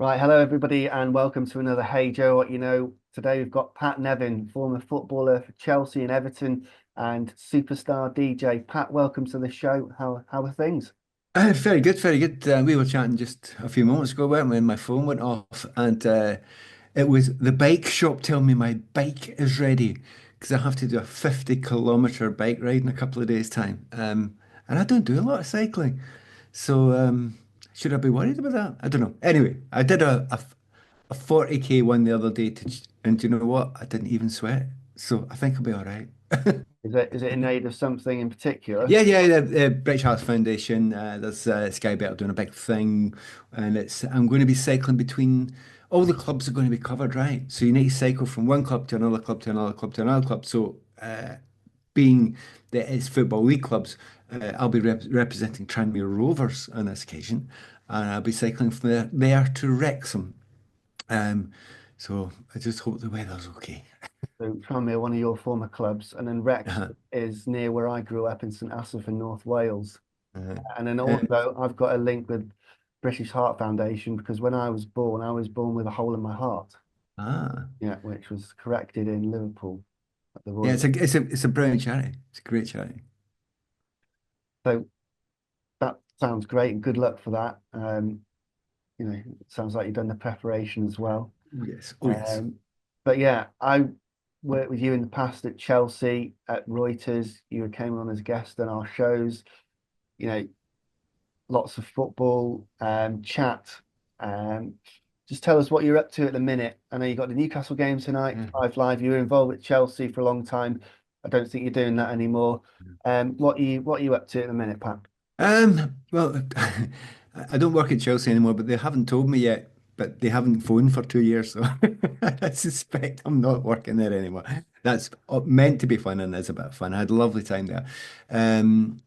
Right, hello everybody, and welcome to another Hey Joe, What You Know. Today we've got Pat Nevin, former footballer for Chelsea and Everton, and superstar DJ. Pat, welcome to the show. How are things? Very good, very good. We were chatting just a few moments ago, weren't we? And my phone went off, and it was the bike shop telling me my bike is ready because I have to do a 50-kilometer bike ride in a couple of days' time. And I don't do a lot of cycling, so should I be worried about that? I don't know. Anyway, I did a 40K one the other day, and do you know what? I didn't even sweat, so I think I'll be all right. Is it in aid of something in particular? Yeah. The British Heart Foundation. There's Sky Bet are doing a big thing, and it's I'm going to be cycling between all the clubs are going to be covered, right? So you need to cycle from one club to another club to another club to another club. So being that it's football league clubs, I'll be representing Tranmere Rovers on this occasion, and I'll be cycling from there to Wrexham. Um, so I just hope the weather's okay. So Tranmere, one of your former clubs, and then Uh-huh. Wrexham is near where I grew up in St Asaph in North Wales. Uh-huh. And then Um, also I've got a link with British Heart Foundation because when I was born with a hole in my heart. ah. Yeah, which was corrected in Liverpool at the Yeah, Royal. it's a brilliant charity. It's a great charity. So that sounds great and good luck for that. It sounds like you've done the preparation as well. Oh yes. Oh yes. Um, but yeah, I worked with you in the past at Chelsea, at Reuters. You came on as a guest on our shows. You know, lots of football, chat. Um, just tell us what you're up to at the minute. I know you got the Newcastle game tonight, Yeah. 5 Live. You were involved with Chelsea for a long time. I don't think you're doing that anymore. What are you up to at the minute, Pat? Well, I don't work at Chelsea anymore, but they haven't told me yet. But they haven't phoned for 2 years, so I suspect I'm not working there anymore. That's meant to be fun, and it's a bit of fun. I had a lovely time there.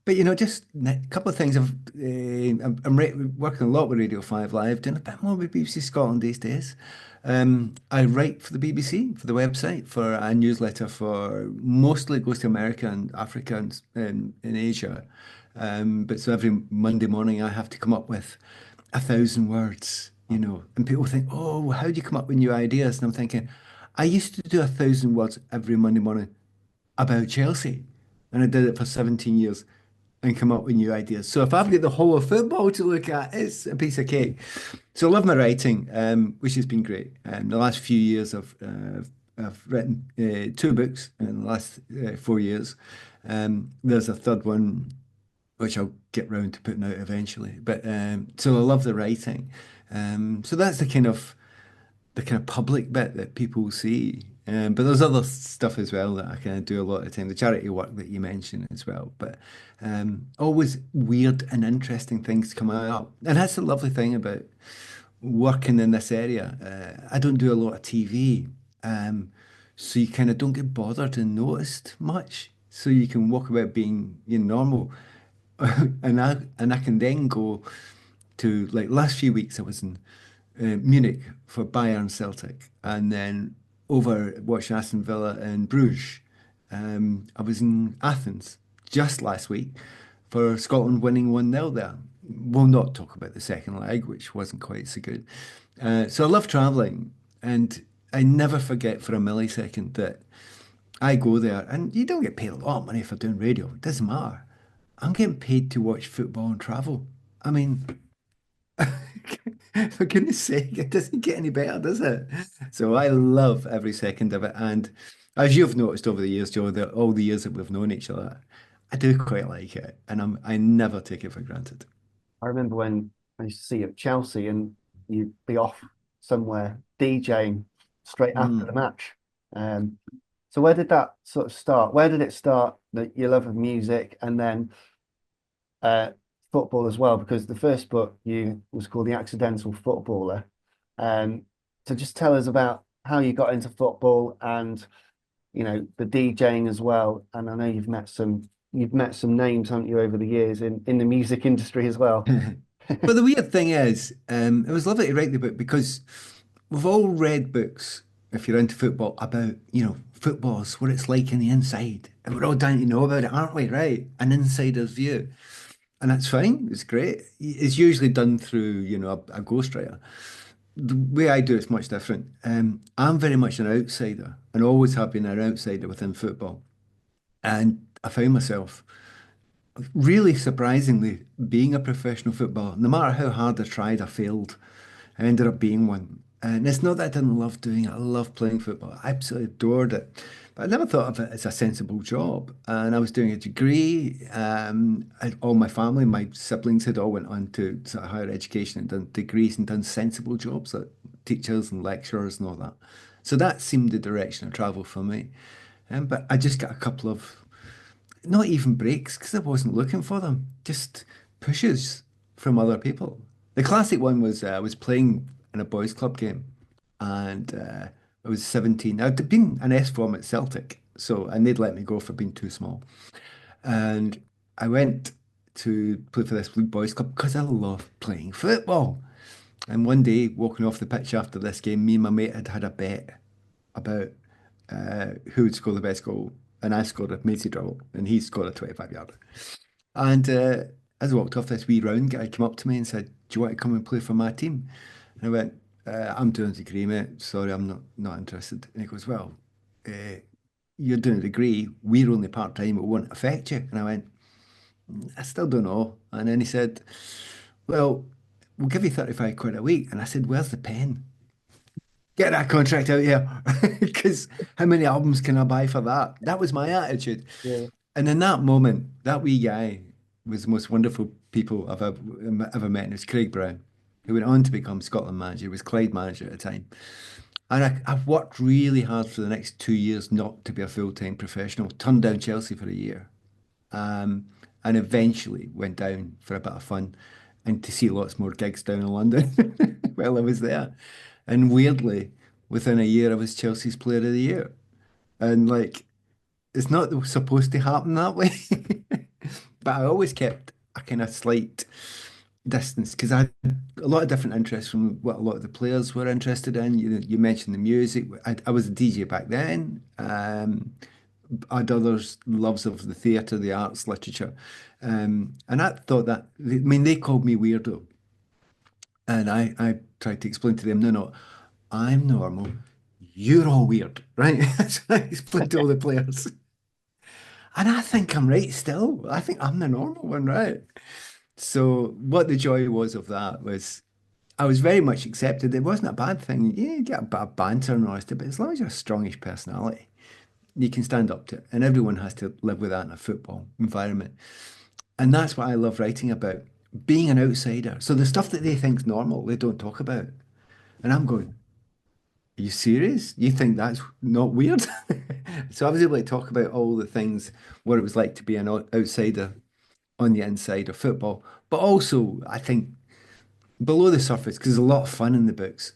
But just a couple of things. I'm working a lot with Radio 5 Live, doing a bit more with BBC Scotland these days. I write for the BBC, for the website, for a newsletter for mostly it goes to America and Africa and in Asia. But so every Monday morning I have to come up with 1,000 words. And people think, oh, how do you come up with new ideas? And I'm thinking, I used to do 1,000 words every Monday morning about Chelsea, and I did it for 17 years and come up with new ideas. So if I've got the whole of football to look at, it's a piece of cake. So I love my writing, which has been great. The last few years I've written two books in the last 4 years. There's a third one which I'll get round to putting out eventually. But so I love the writing. So that's the kind of public bit that people see. But there's other stuff as well that I kind of do a lot of time, the charity work that you mentioned as well. But always weird and interesting things coming up. And that's the lovely thing about working in this area. I don't do a lot of TV. So you kind of don't get bothered and noticed much. So you can walk about being normal. And I can then go to like last few weeks I was in Munich for Bayern Celtic, and then over watching Aston Villa and Bruges. I was in Athens just last week for Scotland winning 1-0 there. We'll not talk about the second leg, which wasn't quite so good. So I love traveling, and I never forget for a millisecond that I go there, and you don't get paid a lot of money for doing radio. It doesn't matter. I'm getting paid to watch football and travel. I mean, for goodness sake, it doesn't get any better, does it? So I love every second of it. And as you've noticed over the years, Joe, that all the years that we've known each other, I do quite like it. And I never take it for granted. I remember when I used to see you at Chelsea and you'd be off somewhere DJing straight after the Mm. match. So where did that sort of start? Where did it start, your love of music and then uh, football as well? Because the first book you was called The Accidental Footballer. Um, so just tell us about how you got into football and the DJing as well. And I know you've met some names, haven't you, over the years in the music industry as well. But the weird thing is, it was lovely to write the book because we've all read books, if you're into football, about, football's what it's like in the inside. And we're all dying to know about it, aren't we? Right? An insider's view. And that's fine. It's great. It's usually done through, a ghostwriter. the way I do it's much different. I'm very much an outsider and always have been an outsider within football. And I found myself really surprisingly being a professional footballer. No matter how hard I tried, I failed. I ended up being one. And it's not that I didn't love doing it. I love playing football. I absolutely adored it. But I never thought of it as a sensible job. And I was doing a degree. All my family, my siblings had all went on to sort of higher education and done degrees and done sensible jobs like teachers and lecturers and all that. So that seemed the direction of travel for me. But I just got a couple of not even breaks because I wasn't looking for them, just pushes from other people. The classic one was I was playing in a boys' club game and I was 17. I'd been an S form at Celtic, so and they'd let me go for being too small. And I went to play for this boys' club because I love playing football. And one day, walking off the pitch after this game, me and my mate had had a bet about who would score the best goal. And I scored a Macy dribble, and he scored a 25 yarder. And as I walked off, this wee round guy came up to me and said, "Do you want to come and play for my team?" And I went, "I'm doing a degree, mate. Sorry, I'm not interested." And he goes, "Well, uh, you're doing a degree. We're only part time. It won't affect you." And I went, "I still don't know." And then he said, "Well, we'll give you 35 quid a week." And I said, "Where's the pen? Get that contract out here." Because how many albums can I buy for that? That was my attitude. Yeah, And in that moment, that wee guy was the most wonderful people I've ever met. And it was Craig Brown, who went on to become Scotland manager. He was Clyde manager at the time. And I've worked really hard for the next 2 years not to be a full-time professional. Turned down Chelsea for a year, um, and eventually went down for a bit of fun and to see lots more gigs down in London while I was there. And weirdly, within a year, I was Chelsea's Player of the Year. And like, it's not supposed to happen that way. But I always kept a kind of slight distance because I had a lot of different interests from what a lot of the players were interested in. You mentioned the music. I was a DJ back then. I had others loves of the theatre, the arts, literature. And I thought that, I mean, they called me weirdo. And I tried to explain to them, no, no, I'm normal. You're all weird, right? So I explained to all the players. And I think I'm right still. I think I'm the normal one, right? So what the joy was of that was I was very much accepted. It wasn't a bad thing. Yeah, you get a bit of banter and all that, but as long as you're a strongish personality, you can stand up to it. And everyone has to live with that in a football environment. And that's what I love writing about, being an outsider. So the stuff that they think's normal, they don't talk about. And I'm going, are you serious? You think that's not weird? So I was able to talk about all the things, what it was like to be an outsider on the inside of football, but also I think below the surface, because there's a lot of fun in the books.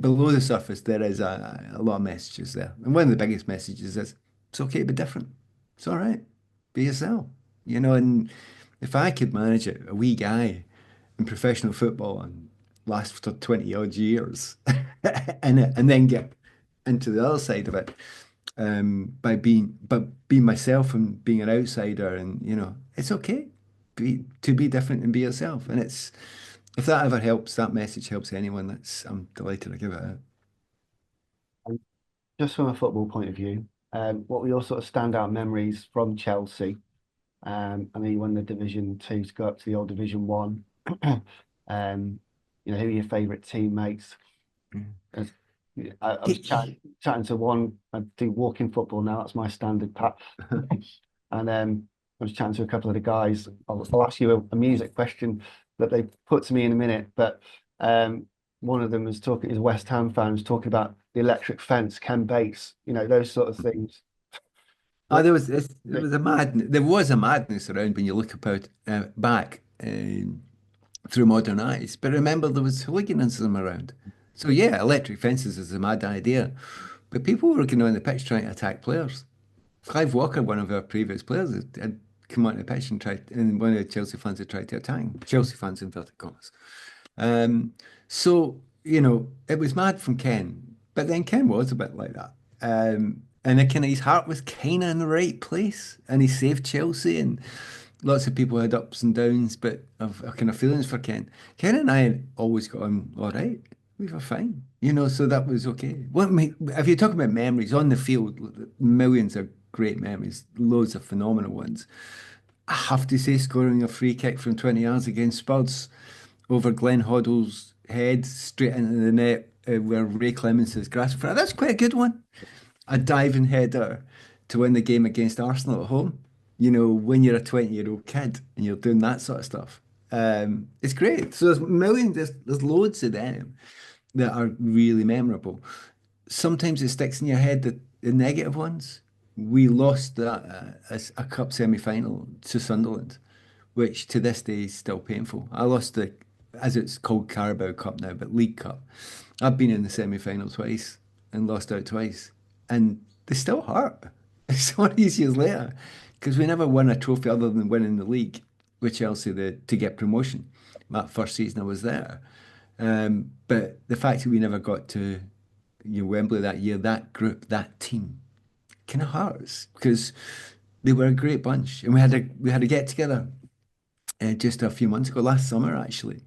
Below the surface, there is a lot of messages there, and one of the biggest messages is it's okay to be different. It's all right. Be yourself. And if I could manage it, a wee guy in professional football and last for 20 odd years and then get into the other side of it by being myself and being an outsider and it's okay to be different and be yourself and it's if that ever helps that message helps anyone that's I'm delighted to give it out. and just from a football point of view, what were your sort of standout memories from Chelsea? I know you won the Division Two to go up to the old Division One. Who are your favourite teammates? As, I was chatting to one. I do walking football now. That's my standard path. And I was chatting to a couple of the guys. I'll ask you a music question that they put to me in a minute. But one of them was talking, is a West Ham fan, was talking about the electric fence, Ken Bates, those sort of things. Oh, What, there was a madness around when you look about back through modern eyes. But remember, there was hooliganism around. So yeah, electric fences is a mad idea, but people were going on the pitch trying to attack players. Clive Walker, one of our previous players, had come on the pitch and and one of the Chelsea fans had tried to attack him. Chelsea fans, inverted commas. So, it was mad from Ken, but then Ken was a bit like that. And his heart was kind of in the right place, and he saved Chelsea. And lots of people had ups and downs, but I've kind of feelings for Ken. Ken and I had always got on all right. We were fine, so that was okay. If you talk about memories on the field, millions of great memories, loads of phenomenal ones. I have to say, scoring a free kick from 20 yards against Spurs over Glenn Hoddle's head straight into the net, where Ray Clemens is grasping for it. That's quite a good one. A diving header to win the game against Arsenal at home. When you're a 20-year-old kid and you're doing that sort of stuff. It's great. So there's millions, there's loads of them that are really memorable. Sometimes it sticks in your head, the negative ones. We lost that as a cup semi-final to Sunderland, which to this day is still painful. I lost as it's called Carabao Cup now, but League Cup. I've been in the semi-final twice and lost out twice, and they still hurt. It's all these years later because we never won a trophy other than winning the league with Chelsea to get promotion. That first season I was there. But the fact that we never got to Wembley that year, that group, that team, kind of hurts because they were a great bunch, and we had a get together just a few months ago, last summer actually,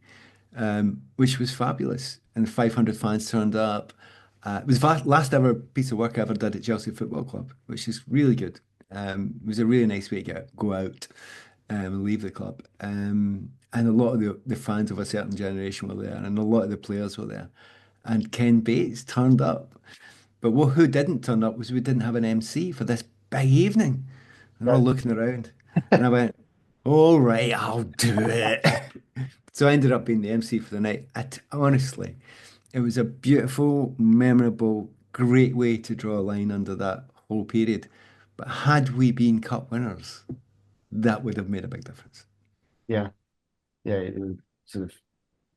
which was fabulous. And 500 fans turned up. It was the last ever piece of work I ever did at Chelsea Football Club, which is really good. It was a really nice way to go out and leave the club. And a lot of the fans of a certain generation were there, and a lot of the players were there. And Ken Bates turned up. But who didn't turn up was we didn't have an MC for this big evening. And they're all Right. looking around. And I went, all right, I'll do it. So I ended up being the MC for the night. Honestly, it was a beautiful, memorable, great way to draw a line under that whole period. But had we been cup winners, that would have made a big difference. Yeah. Yeah. It would sort of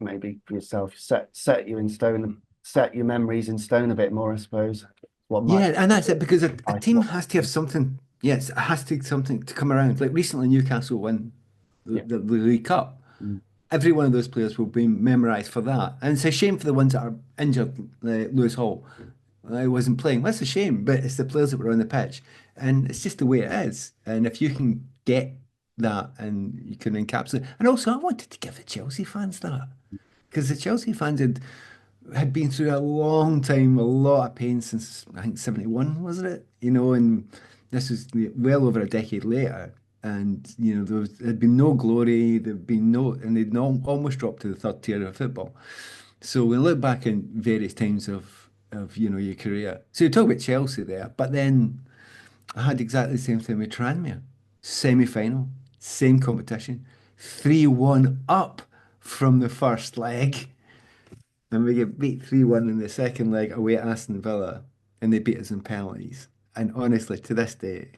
maybe for yourself set you in stone, set your memories in stone a bit more, I suppose. What might Yeah, and that's it because a I team has to have something. Yes, it has to something to come around. Like recently, Newcastle won yeah. the League Cup. Mm. Every one of those players will be memorised for that, and it's a shame for the ones that are injured. Lewis Hall, I wasn't playing. That's a shame, but it's the players that were on the pitch, and it's just the way it is. And if you can get that and you can encapsulate, and also I wanted to give the Chelsea fans that because the Chelsea fans had been through a long time, a lot of pain since I think 71, wasn't it? And this was well over a decade later. And there'd been no glory, there'd been no, and they'd not, almost dropped to the third tier of football. So we look back in various times of your career. So you talk about Chelsea there, but then I had exactly the same thing with Tranmere. Semi-final, same competition, 3-1 up from the first leg. And we get beat 3-1 in the second leg away at Aston Villa, and they beat us in penalties. And honestly, to this day,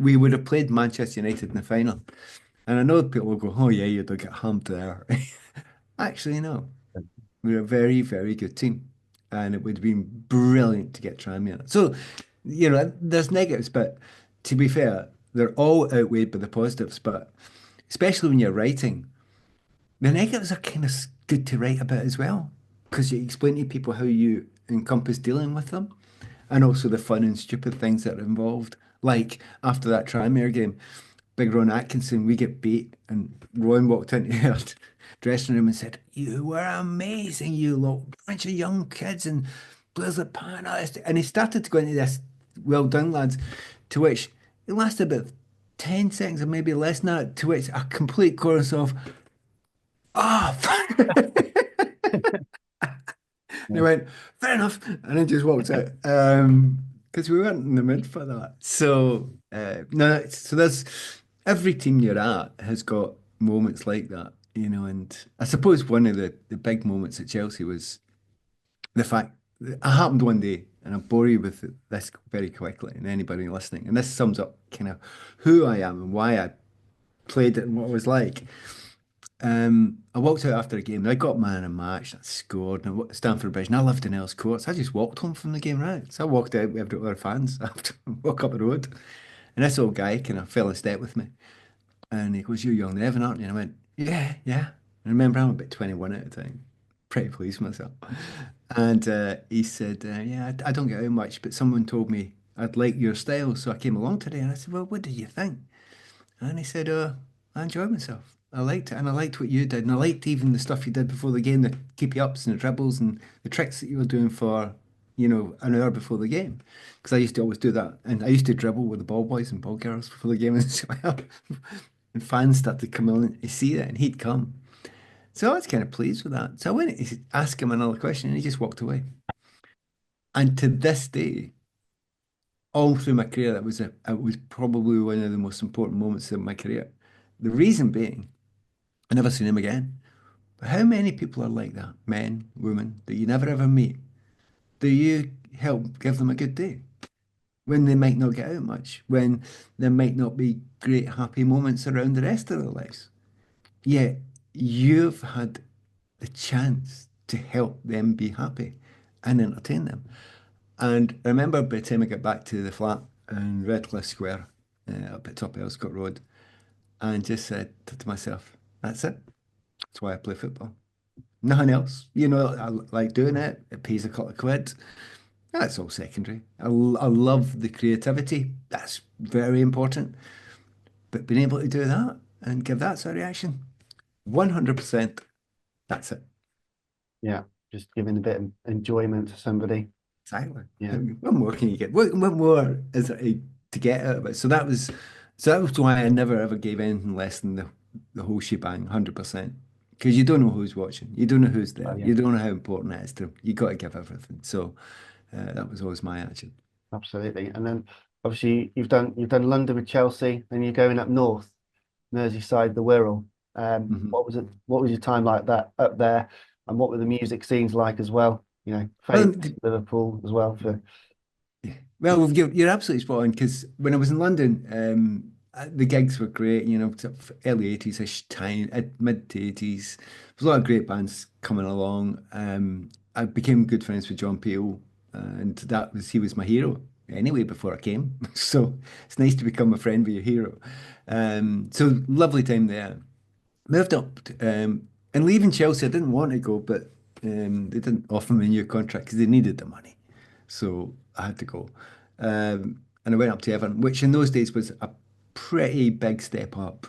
we would have played Manchester United in the final. And I know people will go, oh, yeah, you'd get hammed there. Actually, no. We're a very, very good team. And it would have been brilliant to get Tranmere. So, there's negatives, but to be fair, they're all outweighed by the positives. But especially when you're writing, the negatives are kind of good to write about as well, because you explain to people how you encompass dealing with them, and also the fun and stupid things that are involved. Like after that Tranmere game, Big Ron Atkinson, we get beat, and Ron walked into our dressing room and said, "You were amazing, you lot, bunch of young kids and players that pan us." And he started to go into this, "Well done, lads," to which it lasted about 10 seconds or maybe less than that, to which a complete chorus of "Ah!" And he Yeah. went, fair enough. And then just walked out. Because we weren't in the mood for that. So, no, so there's every team you're at has got moments like that, and I suppose one of the big moments at Chelsea was the fact that it happened one day, and I'll bore you with this very quickly, and anybody listening, and this sums up kind of who I am and why I played it and what it was like. I walked out after a game and I got man of the match. I scored and I Stamford Bridge and I lived in Earls Court. So I just walked home from the game right. So I walked out with other fans after walk up the road. And this old guy kind of fell in step with me. And he goes, "You're young Nevin, aren't you?" And I went, "Yeah, yeah." And remember, I'm about 21 at the time. Pretty pleased with myself. And he said, "Yeah, I don't get out much, but someone told me I'd like your style. So I came along today." And I said, "Well, what do you think?" And he said, I enjoyed myself. I liked it, and I liked what you did, and I liked even the stuff you did before the game, the keepy ups and the dribbles and the tricks that you were doing for, an hour before the game. Because I used to always do that, and I used to dribble with the ball boys and ball girls before the game as well. And fans started to come in and see that, and he'd come. So I was kind of pleased with that. So I went to ask him another question, and he just walked away. And to this day, all through my career, it was probably one of the most important moments of my career. The reason being, I never seen him again. But how many people are like that, men, women, that you never ever meet? Do you help give them a good day when they might not get out much, when there might not be great happy moments around the rest of their lives? Yet you've had the chance to help them be happy and entertain them. And I remember by the time I got back to the flat in Redcliffe Square, up at top of Elscott Road, and just said to myself, that's it. That's why I play football. Nothing else. I like doing it. It pays a couple of quid. That's all secondary. I love the creativity. That's very important. But being able to do that and give that sort of reaction, 100%, that's it. Yeah, just giving a bit of enjoyment to somebody. Exactly. Yeah. What more can you get? What more is there to get out of it? So that was why I never ever gave anything less than the whole shebang, 100%. Because you don't know who's watching, you don't know who's Oh, there, yeah, you don't know how important it is to them. You got to give everything. So that was always my attitude. absolutely. And then obviously you've done London with Chelsea, and you're going up north, Merseyside, the Wirral. Mhm. What was your time like that up there, and what were the music scenes like as well? Well, Famous Liverpool as well for Well, you're absolutely spot on because when I was in London, the gigs were great, sort of early 80s-ish time, mid to 80s. There's a lot of great bands coming along. I became good friends with John Peel, and he was my hero anyway before I came. So it's nice to become a friend with your hero. So lovely time there. Moved up, and leaving Chelsea, I didn't want to go, but they didn't offer me a new contract because they needed the money. So I had to go. And I went up to Everton, which in those days was a pretty big step up,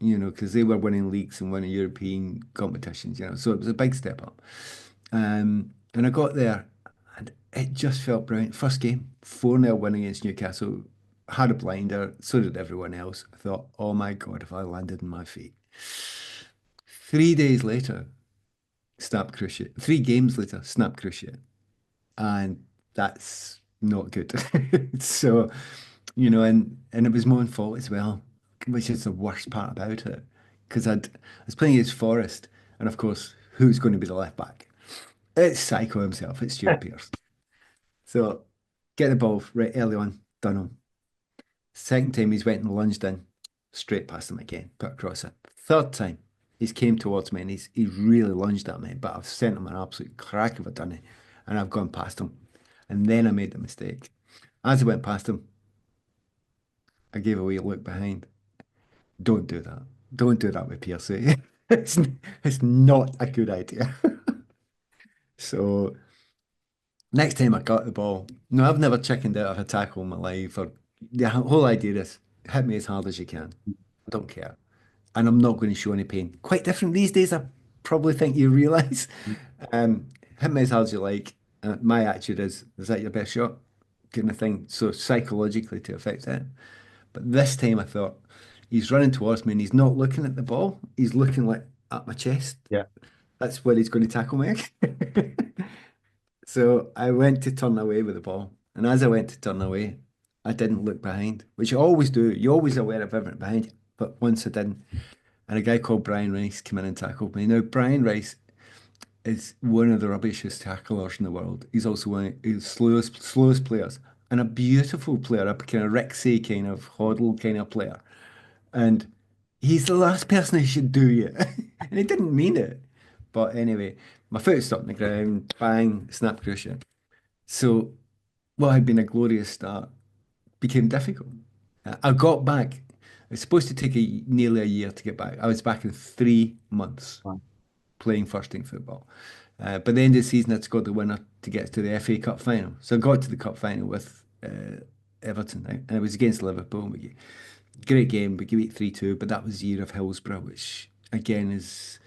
because they were winning leagues and winning European competitions, so it was a big step up. And I got there and it just felt brilliant. First game, 4-0 winning against Newcastle. Had a blinder, so did everyone else. I thought, oh my God, if I landed on my feet. 3 days later, snap cruciate. 3 games later, snap cruciate. And that's not good. So, and it was my own fault as well, which is the worst part about it. Because I was playing against Forest, and of course, who's going to be the left back? It's Psycho himself, it's Stuart Pearce. So get the ball right early on, done him. Second time he's went and lunged in, straight past him again, put across it. Third time, he's came towards me and he's really lunged at me, but I've sent him an absolute crack of a dunny, and I've gone past him. And then I made the mistake. As I went past him, I gave a wee look behind. Don't do that. Don't do that with PRC. It's, it's not a good idea. So next time I got the ball, no, I've never chickened out of a tackle in my life. Or the whole idea is hit me as hard as you can. I don't care. And I'm not going to show any pain. Quite different these days, I probably think you realise. Hit me as hard as you like. My attitude is that your best shot? Kind of thing. So psychologically to affect it. But this time I thought, he's running towards me and he's not looking at the ball. He's looking like at my chest. yeah, That's where he's going to tackle me. So I went to turn away with the ball. And as I went to turn away, I didn't look behind, which you always do. You're always aware of everything behind you. But once I didn't, and a guy called Brian Rice came in and tackled me. Now, Brian Rice is one of the rubbishest tacklers in the world. He's also one of the slowest players and a beautiful player, a kind of Rixie kind of Hoddle kind of player. And he's the last person who should do you. And he didn't mean it. But anyway, my foot stopped on the ground, bang, snap cruciate. So what had been a glorious start became difficult. I got back. It was supposed to take nearly a year to get back. I was back in 3 months fine. playing first team football. By the end of the season, I'd scored the winner to get to the FA Cup final. So I got to the cup final with Everton, and it was against Liverpool. Great game, but you beat 3-2. But that was the year of Hillsborough, which again is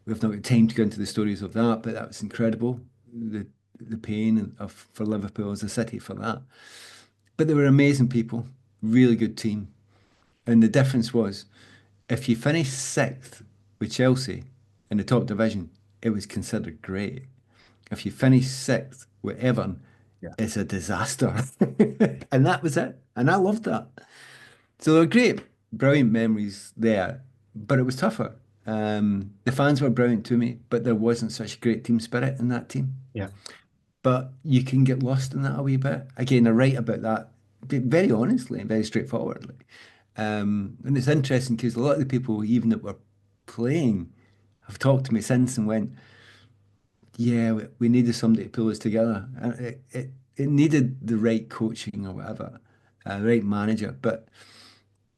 we've not got time to go into the stories of that, but that was incredible. The pain of for Liverpool as a city for that. But they were amazing people, really good team. And the difference was if you finished sixth with Chelsea in the top division, it was considered great. If you finished sixth with Everton, Yeah. it's a disaster. And that was it. And I loved that. So they were great, brilliant memories there, but it was tougher. The fans were brilliant to me, but there wasn't such great team spirit in that team. Yeah. But you can get lost in that a wee bit. Again, I write about that very honestly and very straightforwardly. And it's interesting because a lot of the people, even that were playing, have talked to me since and went, "Yeah, we needed somebody to pull us together, and it needed the right coaching or whatever, the right manager." But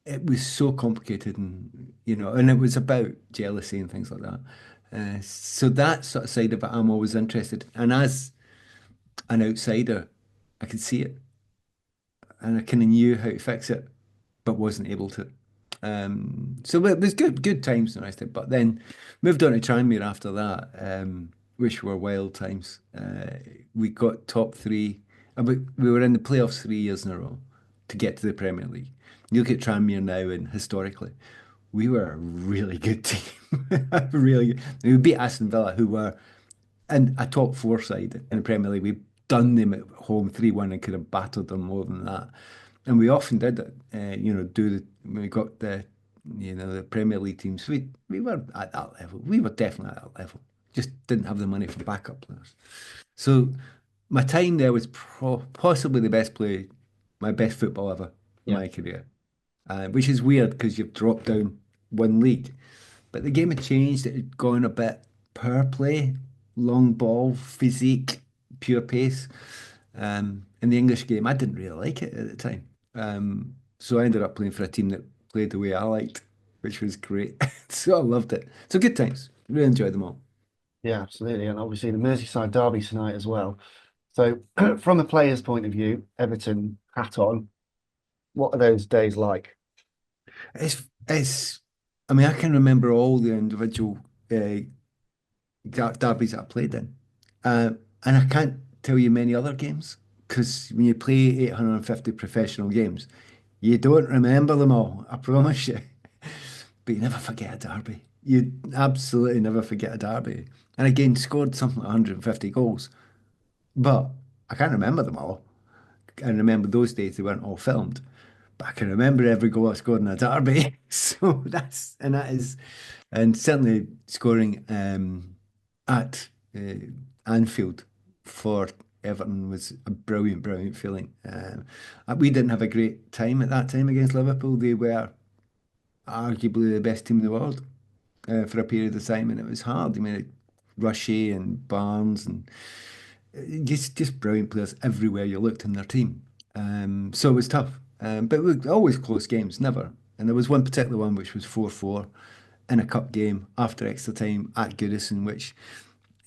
it was so complicated, and and it was about jealousy and things like that. So that sort of side of it, I'm always interested. And as an outsider, I could see it, and I kind of knew how to fix it, but wasn't able to. So it was good times the rest of it. But then moved on to Tranmere after that, which were wild times. We got top three. We were in the playoffs 3 years in a row to get to the Premier League. You look at Tranmere now, and historically, we were a really good team. Really good. We beat Aston Villa, who were and a top four side in the Premier League. We've done them at home 3-1 and could have battered them more than that. And we often did it, when we got the Premier League teams. We were at that level. We were definitely at that level. Just didn't have the money for backup players. So my time there was possibly the best play, my best football ever in Yeah. my career, which is weird because you've dropped down one league. But the game had changed. It had gone a bit power play, long ball, physique, pure pace. In the English game, I didn't really like it at the time. So I ended up playing for a team that played the way I liked, which was great. So I loved it. So good times. Really enjoyed them all. Yeah, absolutely. And obviously the Merseyside derby tonight as well. So from a player's point of view, Everton hat on, what are those days like? It's. I mean, I can remember all the individual derbies that I played in. Uh, and I can't tell you many other games because when you play 850 professional games, you don't remember them all, I promise you. But you never forget a derby. You absolutely never forget a derby. And again, scored something like 150 goals, but I can't remember them all. I remember those days they weren't all filmed, but I can remember every goal I scored in a derby. So that is, and certainly scoring at Anfield for Everton was a brilliant, brilliant feeling. We didn't have a great time at that time against Liverpool. They were arguably the best team in the world for a period of time, and it was hard. I mean, Rushy and Barnes and just brilliant players everywhere you looked in their team. So it was tough, but we always close games, never. And there was one particular one which was 4-4 in a cup game after extra time at Goodison, which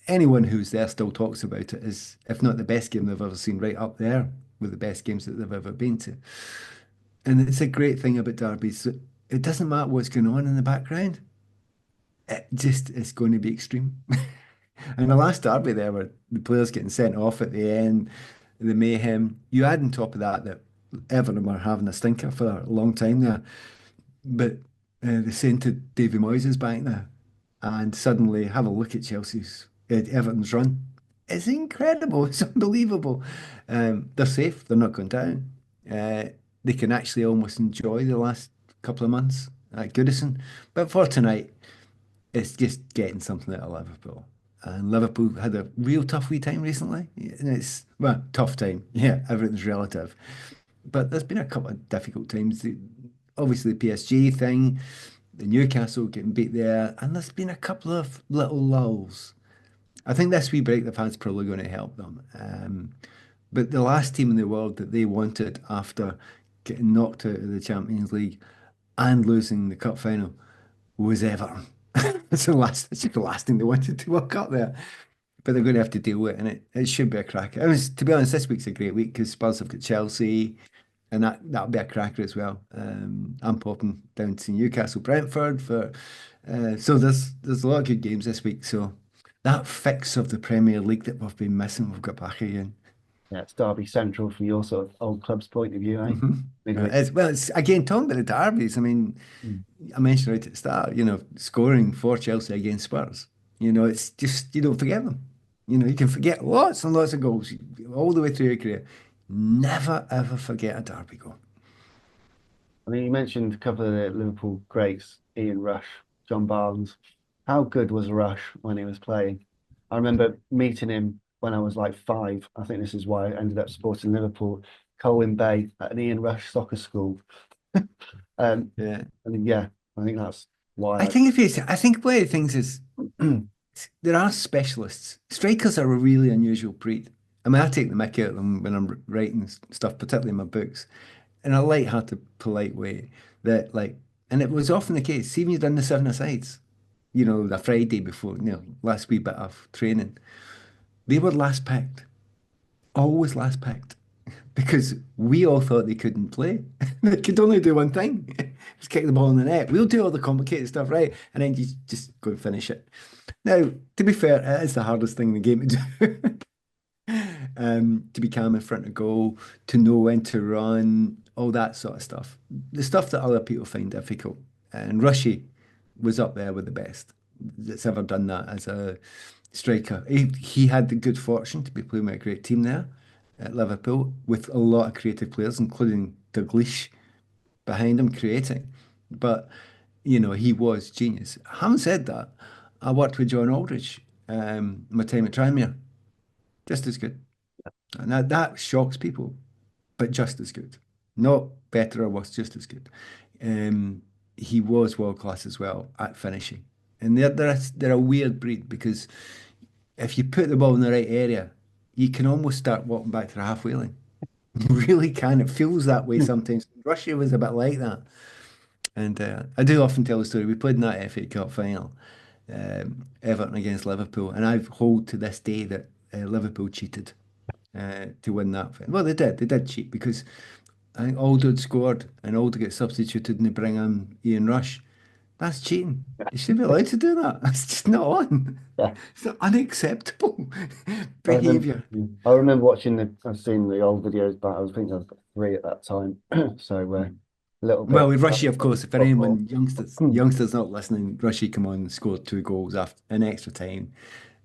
anyone who's there still talks about it as, if not the best game they've ever seen, right up there with the best games that they've ever been to. And it's a great thing about derbies. It doesn't matter what's going on in the background. It just is going to be extreme. And the last derby there, where the players getting sent off at the end, the mayhem. You add on top of that Everton were having a stinker for a long time there, but they're saying to Davy Moyes is back now, and suddenly have a look at Everton's run. It's incredible. It's unbelievable. They're safe. They're not going down. Uh, they can actually almost enjoy the last couple of months at Goodison. But for tonight, it's just getting something out of Liverpool. And Liverpool had a real tough wee time recently. And it's, well, tough time. Yeah, everything's relative. But there's been a couple of difficult times. Obviously, the PSG thing, the Newcastle getting beat there, and there's been a couple of little lulls. I think this wee break they've had is probably going to help them. But the last team in the world that they wanted after getting knocked out of the Champions League and losing the cup final was Everton. It's just the last thing they wanted to walk up there. But they're going to have to deal with it, and it should be a cracker. To be honest, this week's a great week because Spurs have got Chelsea. and that'll be a cracker as well. I'm popping down to Newcastle, Brentford for. So there's a lot of good games this week. So that fix of the Premier League that we've been missing, we've got back again. Yeah, it's Derby Central from your sort of old club's point of view, eh? Hmm. Midweek. It's again talking about the derbies. I mean, Mm. I mentioned right at the start, scoring for Chelsea against Spurs. It's just you don't forget them. You can forget lots and lots of goals all the way through your career. Never ever forget a derby goal. I mean, you mentioned a couple of the Liverpool greats, Ian Rush, John Barnes. How good was Rush when he was playing? I remember meeting him when I was like 5. I think this is why I ended up supporting Liverpool, Colwyn Bay at an Ian Rush soccer school. Yeah. And yeah, I think that's I why think I think one of the things is I. there are specialists. Strikers are a really unusual breed. I mean, I take the mick out of them when I'm writing stuff, particularly in my books, in a light-hearted, polite way. That like, and it was often the case. See, when you've done the 7 asides, the Friday before, last wee bit of training, they were last picked, always last picked, because we all thought they couldn't play. They could only do one thing, just kick the ball in the net. We'll do all the complicated stuff, right? And then you just go and finish it. Now, to be fair, it is the hardest thing in the game to do. To be calm in front of goal, to know when to run, all that sort of stuff. The stuff that other people find difficult. And Rushy was up there with the best that's ever done that as a striker. He had the good fortune to be playing with a great team there at Liverpool with a lot of creative players, including Dalglish behind him creating. But, he was genius. Having said that, I worked with John Aldridge my time at Tranmere, just as good. And that shocks people, but just as good. Not better or worse, just as good. Um, he was world class as well at finishing. And they're a weird breed because if you put the ball in the right area, you can almost start walking back to the halfway line. You really can. It feels that way sometimes. Russia was a bit like that. And I do often tell the story. We played in that FA Cup final, Everton against Liverpool, and I hold to this day that Liverpool cheated to win that final. Well, they did. They did cheat because I think Aldo had scored and Aldo gets substituted and they bring on Ian Rush. That's cheating. You shouldn't be allowed to do that. That's just not on. Yeah, It's not unacceptable I remember. behavior. I remember watching I've seen the old videos back. I was thinking I was 3 at that time, so a little Well, bit with Rushy, of course, if football. anyone youngsters not listening, Rushy come on and scored 2 goals after in extra time.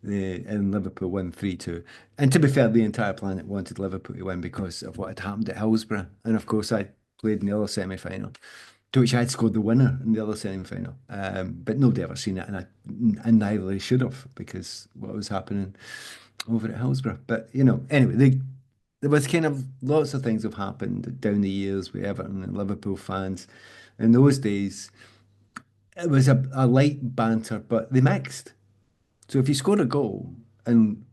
And Liverpool won 3-2. And to be fair, the entire planet wanted Liverpool to win because of what had happened at Hillsborough. And of course, I played in the other semi-final, to which I had scored the winner in the other semi-final. But nobody ever seen it, and neither they should have because what was happening over at Hillsborough. But anyway, there was kind of lots of things have happened down the years with Everton and Liverpool fans. In those days, it was a light banter, but they mixed. So if you scored a goal and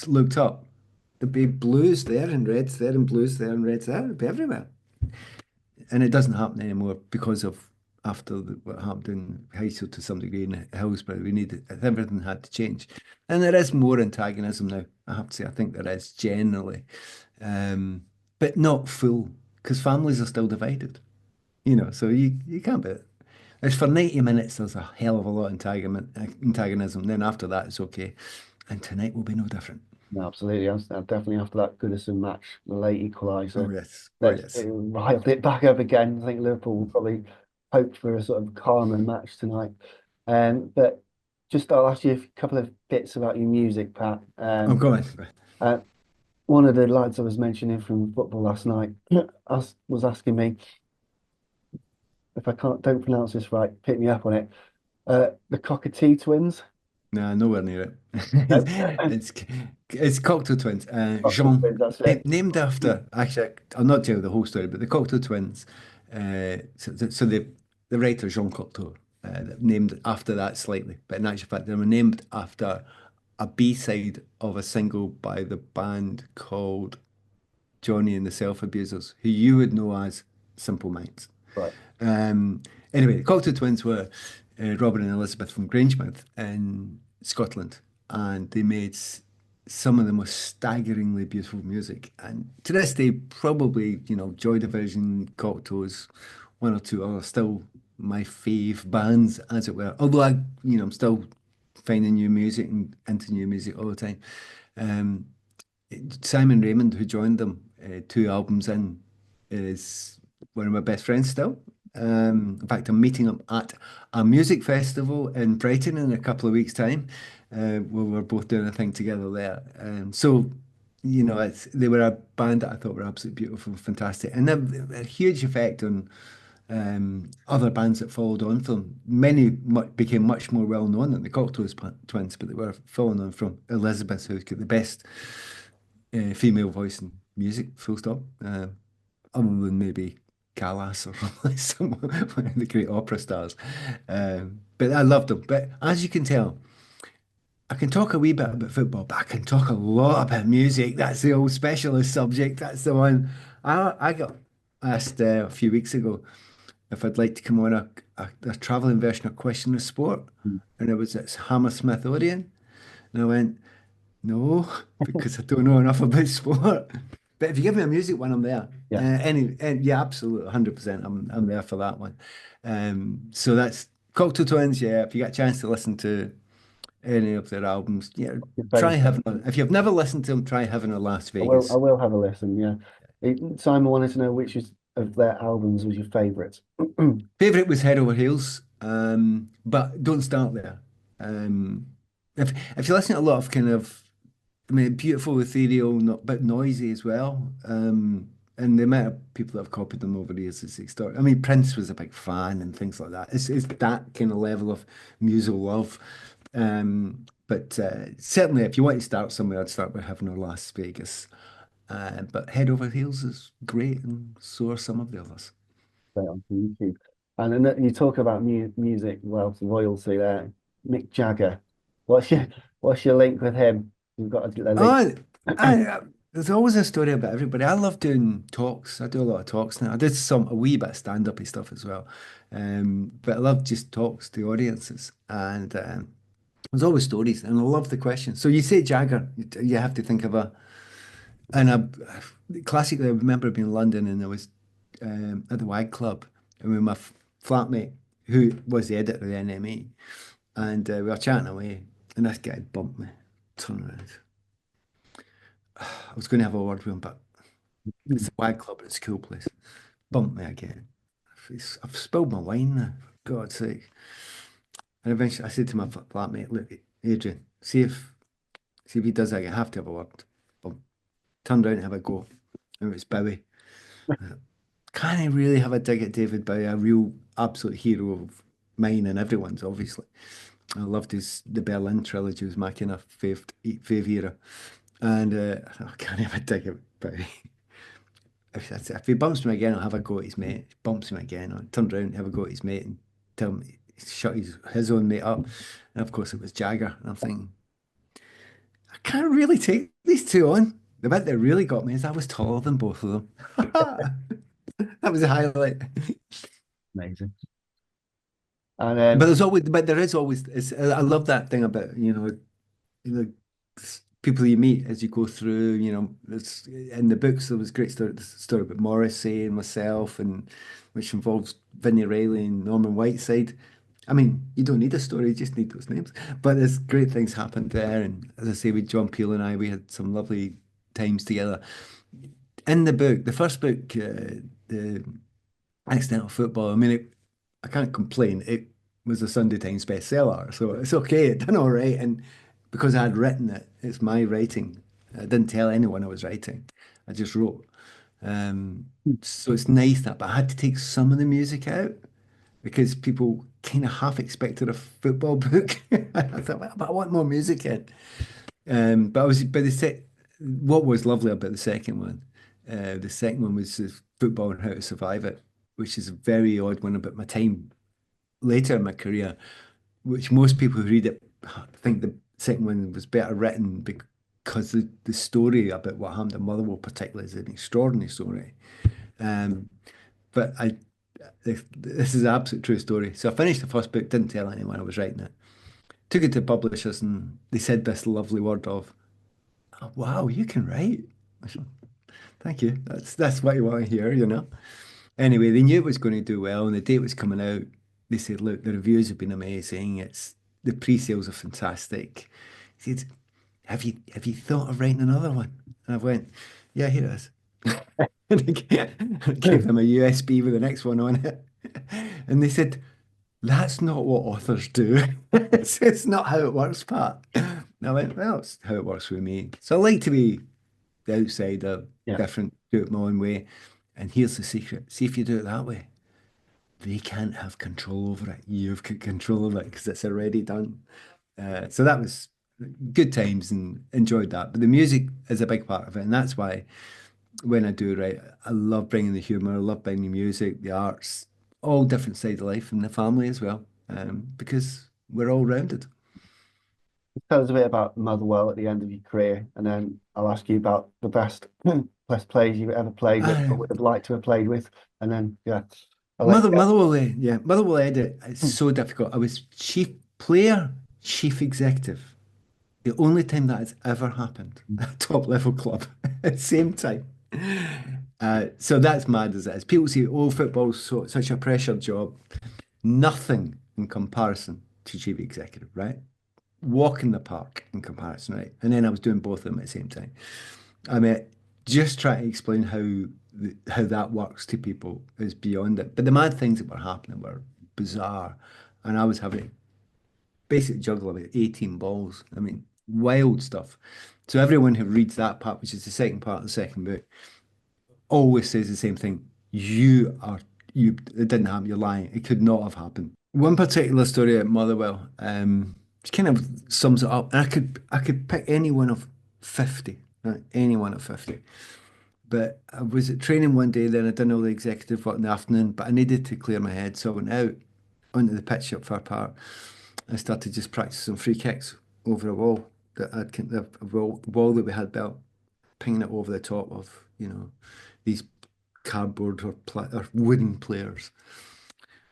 looked up, there'd be blues there and reds there and blues there and reds there. It'd be everywhere. And it doesn't happen anymore because of what happened in Heysel to some degree in Hillsborough. Everything had to change. And there is more antagonism now, I have to say. I think there is generally. Um, but not full, because families are still divided. So you can't be. As for 90 minutes, there's a hell of a lot of antagonism. Then after that, it's okay. And tonight will be no different. No, absolutely. I'm definitely after that Goodison match, the late Oh, equaliser. yes. Oh, That's yes. it riled it back up again. I think Liverpool will probably hope for a sort of calmer match tonight. But just I'll ask you a couple of bits about your music, Pat. Oh, go on. Uh, one of the lads I was mentioning from football last night was asking me if I don't pronounce this right, pick me up on it. The Cockatoo twins. Nah, nowhere near it. No, It's it's Cocteau Twins. Cockatoo Jean, twins. That's it. named after. Actually, I'll not tell you the whole story, but the Cocteau Twins. So the writer Jean Cocteau, named after that slightly, but in actual fact, they were named after a B-side of a single by the band called Johnny and the Self Abusers, who you would know as Simple Minds. Right. Anyway, the Cocteau Twins were Robert and Elizabeth from Grangemouth in Scotland, and they made some of the most staggeringly beautiful music. And to this day, probably, Joy Division, Cocktoes, one or two are still my fave bands, as it were. Although I'm still finding new music and into new music all the time. Um, Simon Raymond, who joined them 2 albums in, is one of my best friends still. In fact, I'm meeting him at a music festival in Brighton in a couple of weeks' time. Where we're both doing a thing together there. They were a band that I thought were absolutely beautiful, fantastic, and they've a huge effect on other bands that followed on from. Many became much more well known than the Twins, but they were following on from Elizabeth, who's got the best female voice in music, full stop. Other than maybe Callas or one of the great opera stars. But I loved them. But as you can tell, I can talk a wee bit about football, but I can talk a lot about music. That's the old specialist subject. That's the one. I got asked a few weeks ago if I'd like to come on a traveling version of Question of Sport, Mm. and it was at Hammersmith Odeon, and I went, no, because I don't know enough about sport. But if you give me a music one, I'm there. Yeah, Yeah, absolutely, 100%. I'm there for that one. So that's Cocktail Twins. Yeah, if you get a chance to listen to any of their albums, yeah, your try favorite. If you've never listened to them, try Heaven or Las I will. I Vegas. will have a listen. Yeah. Simon wanted to know which of their albums was your favorite. Favorite was Head Over Heels, but don't start there. Um, if you listen to a lot of kind of, I mean, beautiful, ethereal, not but noisy as well. And the amount of people that have copied them over the years is extraordinary. I mean, Prince was a big fan and things like that. It's that kind of level of musical love. But certainly, if you want to start somewhere, I'd start with Heaven or Las Vegas. But Head Over Heels is great, and so are some of the others. Straight on YouTube. And then you talk about music, well, royalty there. Mick Jagger. What's your what's your link with him? You've got a link. Oh, there's always a story about everybody. I love doing talks. I do a lot of talks now. I did a wee bit of stand-up stuff as well. But I love just talks to audiences. And there's always stories, and I love the questions. So you say Jagger, you have to think of and classically, I remember being in London and I was at the WAG Club and with my flatmate, who was the editor of the NME, and we were chatting away, and this guy bumped me, turned around. I was going to have a word with him, but it's a WAG Club, it's a cool place. Bumped me again. I've spilled my wine now, for God's sake. And eventually I said to my flatmate, look, Adrian, see if he does that, you have to have a word. Bump. Turned around and have a go. And it was Bowie. Can I really have a dig at David Bowie, a real absolute hero of mine and everyone's, obviously. I loved the Berlin trilogy, was my kind of fave era. And I can't have a dig at Bowie. If he bumps me again, I'll have a go at his mate. If he bumps me again, I'll turn around and have a go at his mate and tell him shut his own mate up. And of course, it was Jagger. And I'm thinking, I can't really take these two on. The bit that really got me is I was taller than both of them. That was a highlight. Amazing. And But there is always. I love that thing about the people you meet as you go through. It's in the books there was a great story about Morrissey and myself, and which involves Vinnie Riley and Norman Whiteside. I mean, you don't need a story, you just need those names. But there's great things happened there, and as I say, with John Peel and I, we had some lovely times together. In the book, the first book, the Accidental Football. I mean, I can't complain. It was a Sunday Times bestseller, so it's okay. It done all right, and because I had written it, it's my writing. I didn't tell anyone I was writing. I just wrote. Um, so it's nice that, but I had to take some of the music out because people kind of half expected a football book. I thought, well, but I want more music in. But what was lovely about the second one was the football and how to survive it, which is a very odd one about my time later in my career, which most people who read it think the second one was better written because the story about what happened to Motherwell particularly is an extraordinary story. Um, but this is an absolute true story. So I finished the first book, didn't tell anyone I was writing it. Took it to publishers and they said this lovely word of, Oh, wow, you can write. Thank you. That's what you want to hear, you know. Anyway, they knew it was going to do well, and the date was coming out. They said, "Look, the reviews have been amazing. It's the pre-sales are fantastic." He said, "Have you thought of writing another one?" And I went, "Yeah, here it is." And I gave them a USB with the next one on it, and they said, "That's not what authors do. It's not how it works, Pat." And I went, "Well, it's how it works with me." So I like to be the outsider, Yeah. different, do it my own way. And here's the secret. See if you do it that way, they can't have control over it. You've got control of it because it's already done. So that was good times and enjoyed that. But the music is a big part of it. And that's why when I do write, I love bringing the humor, I love bringing the music, the arts, all different sides of life and the family as well, because we're all rounded. Tell us a bit about Motherwell at the end of your career, and then I'll ask you about the best players you've ever played with or Uh, would have liked to have played with, and then yeah, I'll let you Mother, go. Motherwell, yeah, Motherwell edit. It's so difficult. I was chief player, chief executive. The only time that has ever happened at a top level club at the same time. So that's mad as it is. People say, oh, football's such a pressured job. Nothing in comparison to chief executive, right? Walk in the park in comparison, right? And then I was doing both of them at the same time. I mean, just trying to explain how that works to people is beyond it. But the mad things that were happening were bizarre. And I was having basically juggle about 18 balls. I mean, wild stuff. So everyone who reads that part, which is the second part of the second book, always says the same thing. It didn't happen. You're lying. It could not have happened. One particular story at Motherwell, it kind of sums it up. And I could pick any one of 50, right? Any one of 50. But I was at training one day, then I done all the executive work in the afternoon, but I needed to clear my head. So I went out onto the pitch up Fir Park. I started just practicing free kicks over a wall a wall that we had built, pinging it over the top of, these cardboard or wooden players.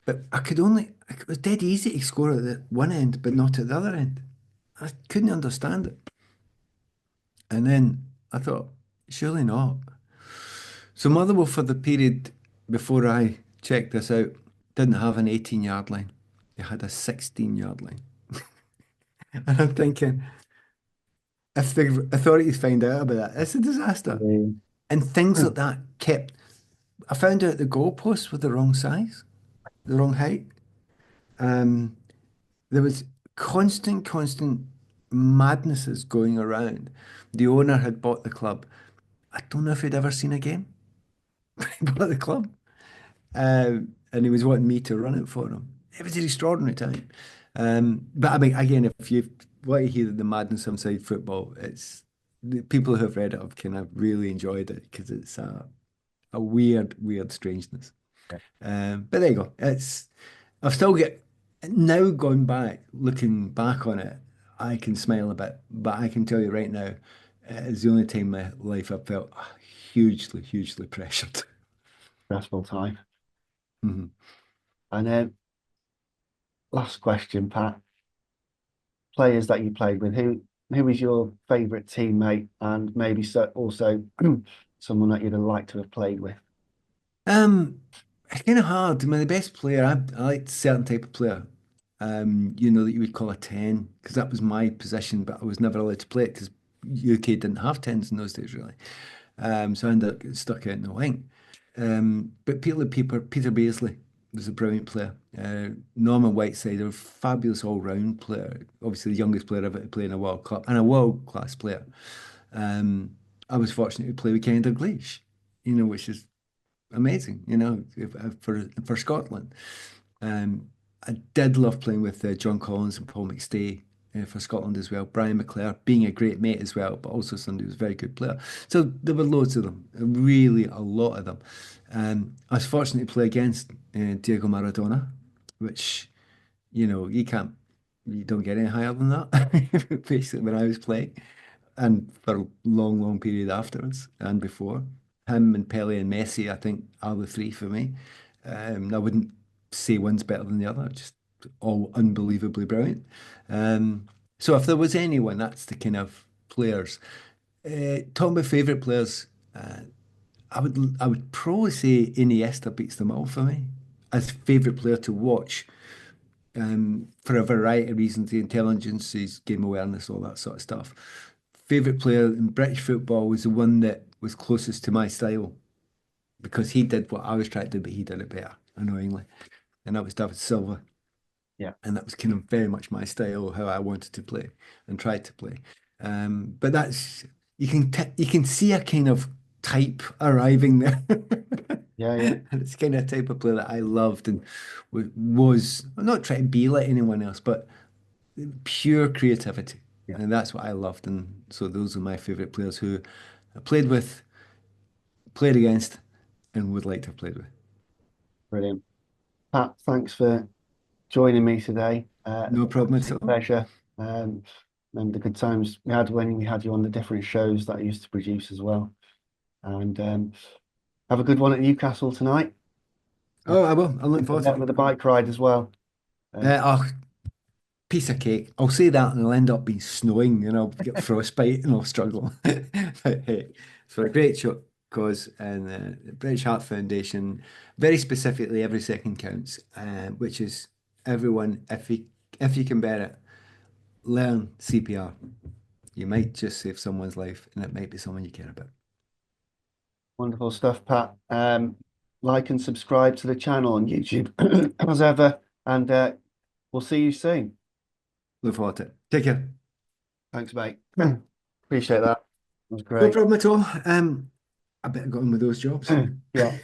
But it was dead easy to score at the one end, but not at the other end. I couldn't understand it. And then I thought, surely not. So Motherwell, for the period before I checked this out, didn't have an 18-yard line. They had a 16-yard line. And I'm thinking, if the authorities find out about that, it's a disaster. Um, And things like that kept. I found out the goalposts were the wrong size, the wrong height. Um, there was constant madnesses going around. The owner had bought the club. I don't know if he'd ever seen a game. He bought the club, and he was wanting me to run it for him. It was an extraordinary time. But I mean, again, if you want to hear the madness inside football, it's the people who have read it have kind of really enjoyed it because it's a weird strangeness. But there you go. I've still get now gone back, looking back on it, I can smile a bit, but I can tell you right now, it's the only time in my life I've felt hugely pressured. Stressful time. Mhm. And then last question, Pat. Players that you played with, who is your favourite teammate, and maybe also someone that you'd have liked to have played with? It's kind of hard. I mean, the best player, I liked a certain type of player, that you would call a 10, because that was my position, but I was never allowed to play it because UK didn't have 10s in those days, really. So I ended up getting stuck out in the wing. But Peter Beardsley was a brilliant player. Norman Whiteside, a fabulous all-round player. Obviously, the youngest player ever to play in a World Cup and a world-class player. Um, I was fortunate to play with Kenny Dalglish, which is amazing, for Scotland. Um, I did love playing with John Collins and Paul McStay for Scotland as well. Brian McClare being a great mate as well, but also somebody who was a very good player. So there were loads of them, really a lot of them. I was fortunate to play against Diego Maradona, which, you don't get any higher than that, basically, when I was playing and for a long period afterwards and before. Him and Pele and Messi, I think, are the three for me. I wouldn't say one's better than the other, just all unbelievably brilliant. So if there was anyone, that's the kind of players. Talking about favourite players, uh, I would probably say Iniesta beats them all for me as favourite player to watch. For a variety of reasons, the intelligence, his game awareness, all that sort of stuff. Favourite player in British football was the one that was closest to my style because he did what I was trying to do, but he did it better, annoyingly. And that was David Silva. Yeah, And that was kind of very much my style, how I wanted to play and tried to play. But that's you can see a kind of type arriving there. yeah, yeah, And it's kind of a type of player that I loved and was I'm not trying to be like anyone else, but pure creativity. yeah. And that's what I loved. And so those are my favorite players who I played with, played against, and would like to have played with. Brilliant. Pat, thanks for joining me today. No problem at Absolute all. pleasure. Um, and the good times we had when we had you on the different shows that I used to produce as well. And have a good one at Newcastle tonight. Oh, I will. I'm looking Good forward to luck it. with the bike ride as well. Um, Oh, piece of cake. I'll say that and it'll end up being snowing and I'll get frostbite and I'll struggle. But hey, it's for a great show cause and the British Heart Foundation, very specifically every second counts, which is everyone, if you can bear it, learn CPR. You might just save someone's life and it might be someone you care about. Wonderful stuff, Pat. Like and subscribe to the channel on YouTube as ever. And we'll see you soon. Look forward to it. Take care. Thanks, mate. Appreciate that. That was No great. problem at all. I better go on with those jobs. Yeah,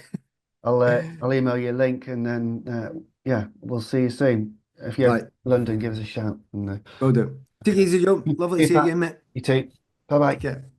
I'll email you a link and then yeah, we'll see you soon. If you're in Right, London, give us a shout. And will do. Take it easy, Joe. Lovely to see you, see you Pat. again, mate. You too. Bye bye. Take care.